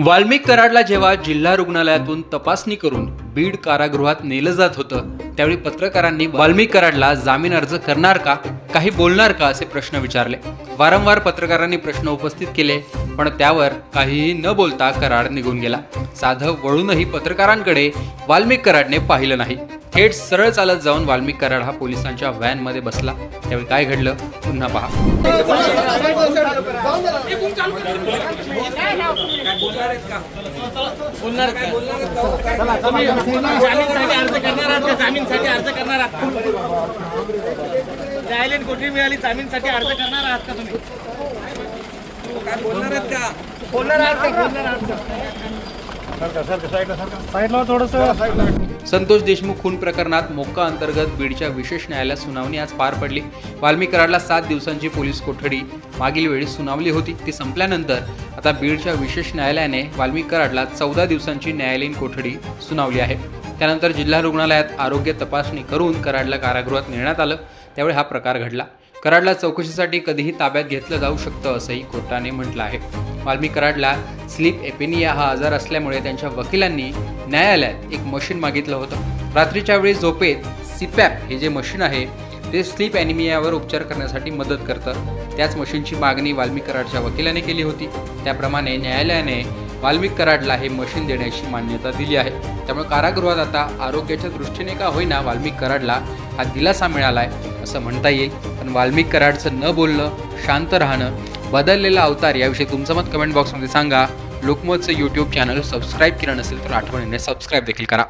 वाल्मिक कराडला जेव्हा जिल्हा रुग्णालयातून तपासणी करून बीड कारागृहात नेलं जात होतं त्यावेळी पत्रकारांनी वाल्मिक कराडला जामीन अर्ज करणार का, काही बोलणार का असे प्रश्न विचारले। वारंवार पत्रकारांनी प्रश्न उपस्थित केले, पण त्यावर काहीही न बोलता कराड निघून गेला। साधं वळूनही पत्रकारांकडे वाल्मिक कराडने पाहिलं नाही। थेट सरळ चालत जाऊन वाल्मिक कराड हा पोलिसांच्या व्हॅन मध्ये बसला। त्यावेळी काय घडलं पुन्हा पहा। जामीन कुठे मिळाली, जामीनसाठी अर्ज करणार आहात का तुम्ही? काय बोलणार आहेत का? बोलणार आहात का? संतोष देशमुख खून प्रकरणात मोक्का अंतर्गत बीडच्या विशेष न्यायालयात सुनावणी आज पार पडली। वाल्मिक कराडला 7 दिवसांची पोलीस कोठडी मागील वेळी सुनावली होती, ती संपल्यानंतर आता बीडच्या विशेष न्यायालयाने वाल्मिक कराडला 14 दिवसांची न्यायालयीन कोठडी सुनावली आहे। त्यानंतर जिल्हा रुग्णालयात आरोग्य तपासणी करून कराडला कारागृहात नेण्यात आलं। त्यावेळी हा प्रकार घडला। कराडला चौकशीसाठी कधीही ताब्यात घेतलं जाऊ शकतं असंही कोर्टाने म्हटलं आहे। वाल्मिक कराडला स्लीप एपेनिया हा आजार असल्यामुळे त्यांच्या वकिलांनी न्यायालयात एक मशीन मागितलं होतं। रात्रीच्या वेळी झोपेत सीपॅप हे जे मशीन आहे ते स्लीप ॲनिमियावर उपचार करण्यासाठी मदत करतं। त्याच मशीनची मागणी वाल्मिक कराडच्या वकिलाने केली होती। त्याप्रमाणे न्यायालयाने वाल्मिक कराडला हे मशीन देण्याची मान्यता दिली आहे। त्यामुळे कारागृहात आता आरोग्याच्या दृष्टीने का होईना वाल्मिक कराडला हा दिलासा मिळालाय असं म्हणता येईल। पण वाल्मिक कराडचं न बोलणं, शांत राहणं, बदललेला अवतार याविषयी तुमचं मत कमेंट बॉक्समध्ये सांगा। लोकमतचं यूट्यूब चॅनल सबस्क्राईब केलं नसेल तर आठवणीने सबस्क्राईब देखील करा।